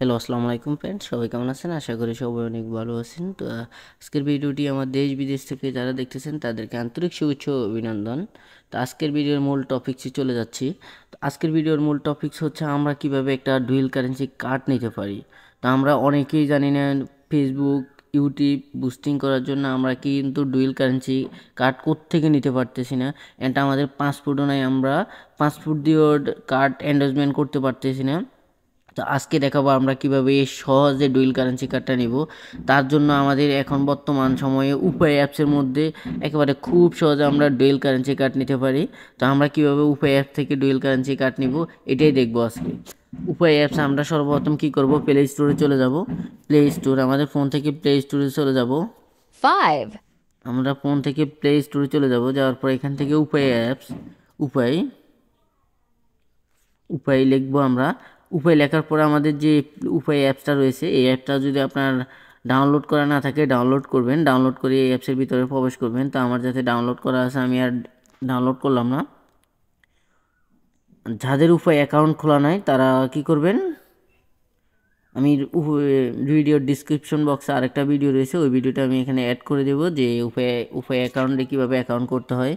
Hello, আসসালামু আলাইকুম friends, সবাই কেমন আছেন? আশা করি সবাই অনেক ভালো আছেন। তো আজকের ভিডিওটি আমার দেশ বিদেশ থেকে যারা দেখতেছেন তাদেরকে আন্তরিক শুভেচ্ছা ও অভিনন্দন। তো আজকের ভিডিওর মূল টপিকসে চলে যাচ্ছি। তো আজকের ভিডিওর মূল টপিকস হচ্ছে আমরা কিভাবে একটা ডুয়েল কারেন্সি কার্ড নিতে পারি। তো আমরা অনেকেই জানি না ফেসবুক, ইউটিউব বুস্টিং করার জন্য আমরা কিন্তু ডুয়েল কারেন্সি কার্ড কোত্থেকে নিতে পারতেছি না। এটা আমাদের পাসপোর্টও নাই, আমরা পাসপোর্ট দিয়েও কার্ড এন্ডোর্সমেন্ট করতে পারতেছি না। তো আজকে দেখাবো আমরা কিভাবে সহজে ডুয়েল কারেন্সি কার্ডটা নিব। তার জন্য আমাদের এখন বর্তমান সময়ে উপায় অ্যাপসের মধ্যে একেবারে খুব সহজে আমরা ডুয়েল কারেন্সি কার্ড নিতে পারি। তো আমরা কিভাবে উপায় অ্যাপ থেকে ডুয়েল কারেন্সি কার্ড নিব এটাই দেখবো আজকে। উপায় অ্যাপস আমরা সর্বপ্রথম কি করব, প্লে স্টোরে চলে যাব। প্লে স্টোর, আমাদের ফোন থেকে প্লে স্টোরে চলে যাব। 5, আমরা ফোন থেকে প্লে স্টোরে চলে যাব, যাওয়ার পর এখান থেকে উপায় অ্যাপস, উপায় উপায় লিখবো আমরা। উপায় লেখার পরে আমাদের যে উপায় অ্যাপসটা রয়েছে, এই অ্যাপটা যদি আপনার ডাউনলোড করা না থাকে ডাউনলোড করবেন। ডাউনলোড করে এই অ্যাপসের ভিতরে প্রবেশ করবেন। তো আমার যাতে ডাউনলোড করা আছে আমি আর ডাউনলোড করলাম না। যাদের উপায় অ্যাকাউন্ট খোলা নাই তারা কি করবেন, আমি ভিডিওর ডিসক্রিপশন বক্সে আরেকটা ভিডিও রয়েছে, ওই ভিডিওটা আমি এখানে অ্যাড করে দেবো যে উপায় অ্যাকাউন্টে কীভাবে অ্যাকাউন্ট করতে হয়।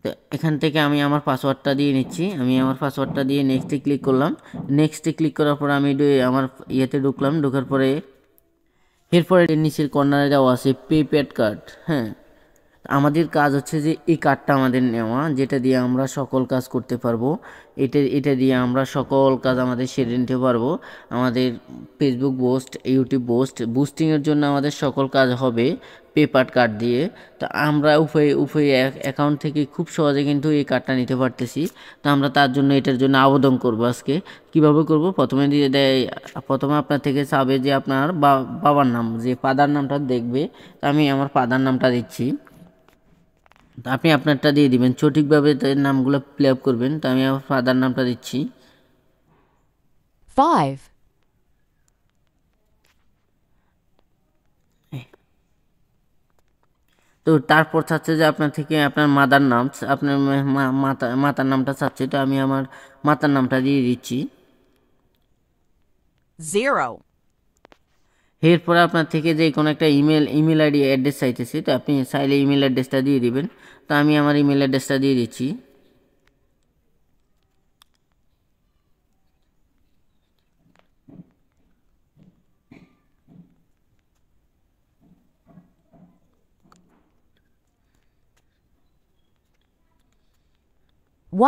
তো এখান থেকে আমি আমার পাসওয়ার্ডটা দিয়ে নিচ্ছি। আমি আমার পাসওয়ার্ডটা দিয়ে নেক্সটে ক্লিক করলাম। নেক্সটে ক্লিক করার পর আমি আমার ইয়েতে ঢুকলাম। ঢোকার পরে এরপরে নিচের কর্নারে দেওয়া আছে প্রিপেড কার্ড। হ্যাঁ, আমাদের কাজ হচ্ছে যে এই কার্ডটা আমাদের নেওয়া, যেটা দিয়ে আমরা সকল কাজ করতে পারবো। এটা দিয়ে আমরা সকল কাজ আমাদের সেরে নিতে পারবো। আমাদের ফেসবুক পোস্ট, ইউটিউব পোস্ট, বুস্টিংয়ের জন্য আমাদের সকল কাজ হবে পেপার কার্ড দিয়ে। তো আমরা উপায় অ্যাকাউন্ট থেকে খুব সহজে কিন্তু এই কার্ডটা নিতে পারতেছি। তো আমরা তার জন্য এটার জন্য আবেদন করব আজকে। কিভাবে করব, প্রথমে দিয়ে দেয়, প্রথমে আপনার থেকে চাবে যে আপনার বাবার নাম, যে ফাদার নামটা দেখবে। তো আমি আমার ফাদার নামটা দিচ্ছি। তো আপনি আপনারটা দিয়ে দিবেন, সঠিকভাবে তাদের নামগুলো ফিল আপ করবেন। তো আমি আমার ফাদার নামটা দিচ্ছি। 5, তো তারপর চাচ্ছে যে আপনার থেকে আপনার মাদার নাম, আপনার মাতার নামটা চাচ্ছে। তো আমি আমার মাতার নামটা দিয়ে দিচ্ছি। 0, এরপরে আপনার থেকে যে কোনো একটা ইমেল আইডি অ্যাড্রেস চাইতেছি। তো আপনি চাইলে ইমেল অ্যাড্রেসটা দিয়ে দিবেন। তো আমি আমার ইমেল অ্যাড্রেসটা দিয়ে দিচ্ছি।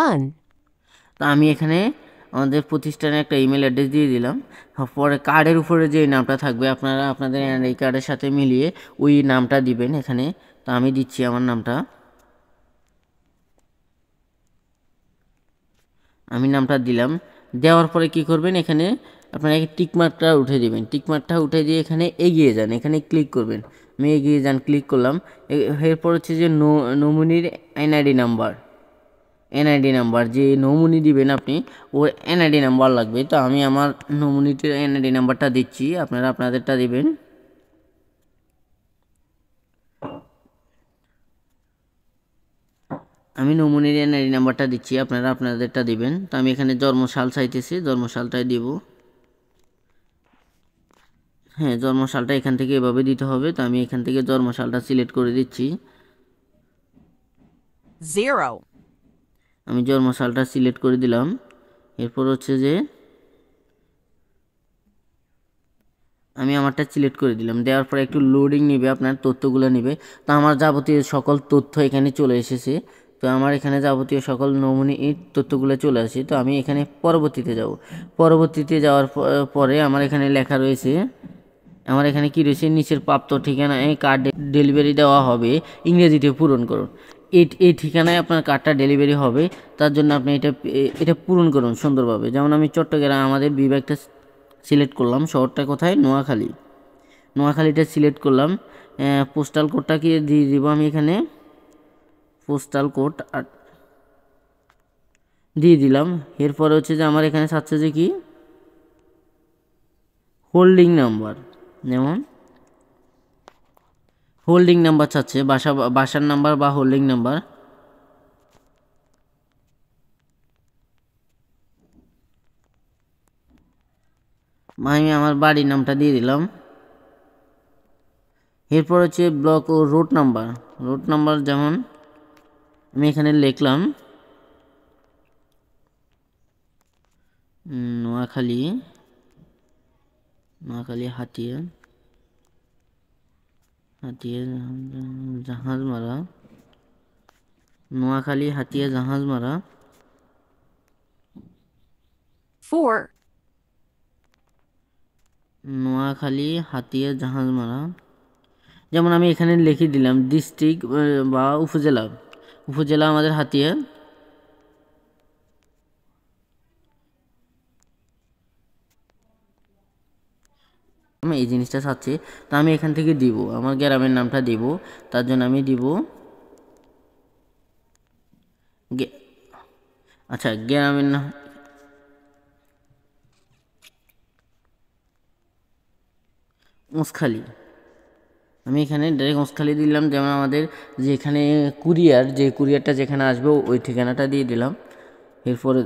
one, তো আমি এখানে আমাদের প্রতিষ্ঠানে একটা ইমেল অ্যাড্রেস দিয়ে দিলাম। পরে কার্ডের উপরে যে নামটা থাকবে আপনারা আপনাদের এই কার্ডের সাথে মিলিয়ে ওই নামটা দিবেন এখানে। তো আমি দিচ্ছি আমার নামটা, আমি নামটা দিলাম। দেওয়ার পরে কি করবেন, এখানে আপনারা টিকমার্কটা উঠে দিবেন। টিকমার্কটা উঠে দিয়ে এখানে এগিয়ে যান, এখানে ক্লিক করবেন। আমি এগিয়ে যান ক্লিক করলাম। এরপর হচ্ছে যে নমিনির এনআইডি নাম্বার, এনআইডি নাম্বার যে নমুনি দিবেন আপনি, ওর এনআইডি নাম্বার লাগবে। তো আমি আমার নমুনিটির এনআইডি নাম্বারটা দিচ্ছি, আপনারা আপনাদেরটা দিবেন। আমি নমুনির এনআইডি নাম্বারটা দিচ্ছি, আপনারা আপনাদেরটা দিবেন। তো আমি এখানে জন্মসাল চাইতেছি, জন্মসালটাই দিব। হ্যাঁ, জন্মসালটা এখান থেকে এভাবে দিতে হবে। তো আমি এখান থেকে জন্মসালটা সিলেক্ট করে দিচ্ছি। 0, আমি জন্মসালটা সিলেক্ট করে দিলাম। এরপর হচ্ছে যে আমি আমারটা সিলেক্ট করে দিলাম। দেওয়ার পরে একটু লোডিং নেবে, আপনার তথ্যগুলো নেবে। তো আমার যাবতীয় সকল তথ্য এখানে চলে এসেছে। তো আমার এখানে যাবতীয় সকল নমুনি তথ্যগুলো চলে আসে। তো আমি এখানে পরবর্তীতে যাব। পরবর্তীতে যাওয়ার পরে আমার এখানে লেখা রয়েছে, আমার এখানে কি রয়েছে, নিচের প্রাপ্ত ঠিকানায় কার্ড ডেলিভারি দেওয়া হবে, ইংরেজিতে পূরণ করুন। এই ঠিকানায় আপনার কার্ডটা ডেলিভারি হবে। তার জন্য আপনি এটা পূরণ করুন সুন্দরভাবে। যেমন আমি চট্টগ্রাম আমাদের বিভাগটা সিলেক্ট করলাম, শহরটা কোথায়, নোয়াখালী। নোয়াখালীটা সিলেক্ট করলাম। পোস্টাল কোডটা কি দিয়ে দিব, আমি এখানে পোস্টাল কোড দিয়ে দিলাম। এরপরে হচ্ছে যে আমার এখানে চাচ্ছে যে কি, হোল্ডিং নাম্বার, যেমন হোল্ডিং নাম্বার চাচ্ছে, বাসার নাম্বার বা হোল্ডিং নাম্বার। আমি আমার বাড়ির নামটা দিয়ে দিলাম। এরপর হচ্ছে ব্লক ও রুট নাম্বার। রুট নাম্বার যেমন আমি এখানে লিখলাম নোয়াখালী, নোয়াখালী হাতিয়া, হাতিয়া জাহাজমারা, নোয়াখালী হাতিয়া জাহাজমারা 4, নোয়াখালী হাতিয়া জাহাজমারা। যেমন আমি এখানে লিখে দিলাম ডিস্ট্রিক্ট বা উপজেলা। উপজেলা আমাদের হাতিয়া। আমি এই জিনিসটা চাচ্ছি, তো আমি এখান থেকে দিব আমার গ্রামের নামটা দিব। তার জন্য আমি দিব আচ্ছা গ্রামের নাম উঁচখালী। আমি এখানে ডাইরেক্ট উঁচখালী দিলাম। যেমন আমাদের যেখানে কুরিয়ার, যে কুরিয়ারটা যেখানে আসবে ওই ঠিকানাটা দিয়ে দিলাম। এরপরে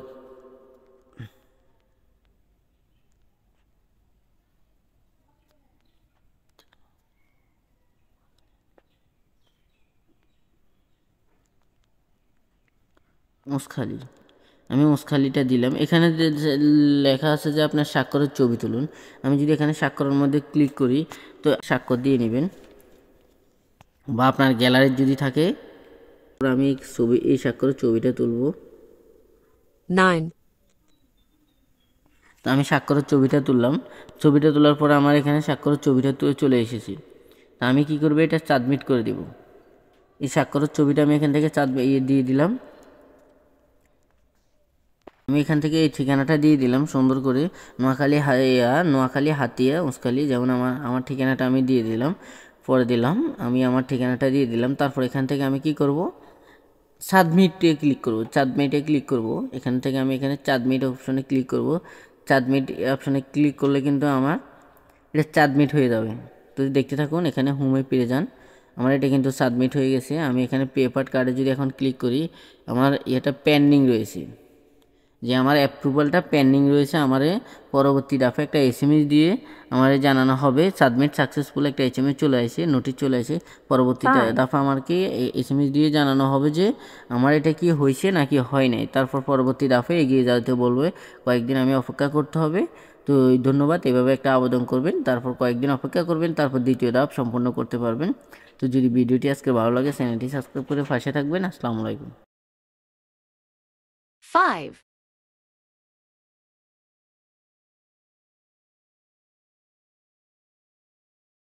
উঁচখালী, আমি উঁচখালীটা দিলাম। এখানে যে লেখা আছে যে আপনার স্বাক্ষরের ছবি তুলুন। আমি যদি এখানে স্বাক্ষরের মধ্যে ক্লিক করি তো স্বাক্ষর দিয়ে নেবেন, বা আপনার গ্যালারির যদি থাকে আমি এই স্বাক্ষরের ছবিটা তুলব। 9, তো আমি স্বাক্ষরের ছবিটা তুললাম। ছবিটা তোলার পরে আমার এখানে স্বাক্ষরের ছবিটা চলে এসেছে। তা আমি কি করব, এটা সাবমিট করে দেব। এই স্বাক্ষরের ছবিটা আমি এখান থেকে দিয়ে দিলাম। আমি এখান থেকে এই ঠিকানাটা দিয়ে দিলাম সুন্দর করে, নোয়াখালী হাতিয়া উঁচখালী। যেমন আমার ঠিকানাটা আমি দিয়ে দিলাম। পরে দিলাম আমি আমার ঠিকানাটা দিয়ে দিলাম। তারপর এখান থেকে আমি কি করব, সাবমিটে ক্লিক করব। সাবমিটে ক্লিক করব, এখান থেকে আমি এখানে সাবমিট অপশনে ক্লিক করব। সাবমিট অপশনে ক্লিক করলে কিন্তু আমার এটা সাবমিট হয়ে যাবে। তো দেখতে থাকুন, এখানে হোমে পেয়ে যান। আমার এটা কিন্তু সাবমিট হয়ে গেছে। আমি এখানে পেপার কার্ডে যদি এখন ক্লিক করি, আমার এটা পেন্ডিং রয়েছে, যে আমার অ্যাপ্রুভালটা পেন্ডিং রয়েছে। আমার পরবর্তী দফা একটা এসএমএস দিয়ে আমার জানানো হবে সাবমিট সাকসেসফুল, একটা এসএমএস চলে আসে, নোটিশ চলে আসে। পরবর্তী দফা আমাকে এসএমএস দিয়ে জানানো হবে যে আমার এটা কি হয়েছে নাকি হয় নাই। তারপর পরবর্তী দফায় এগিয়ে যেতে বলবে। কয়েকদিন আমি অপেক্ষা করতে হবে। তো ধন্যবাদ। এভাবে একটা আবেদন করবেন, তারপর কয়েকদিন অপেক্ষা করবেন, তারপর দ্বিতীয় ধাপ সম্পূর্ণ করতে পারবেন। তো যদি ভিডিওটি আজকে ভালো লাগে চ্যানেলটি সাবস্ক্রাইব করে পাশে থাকবেন। আসসালামু আলাইকুম। 5.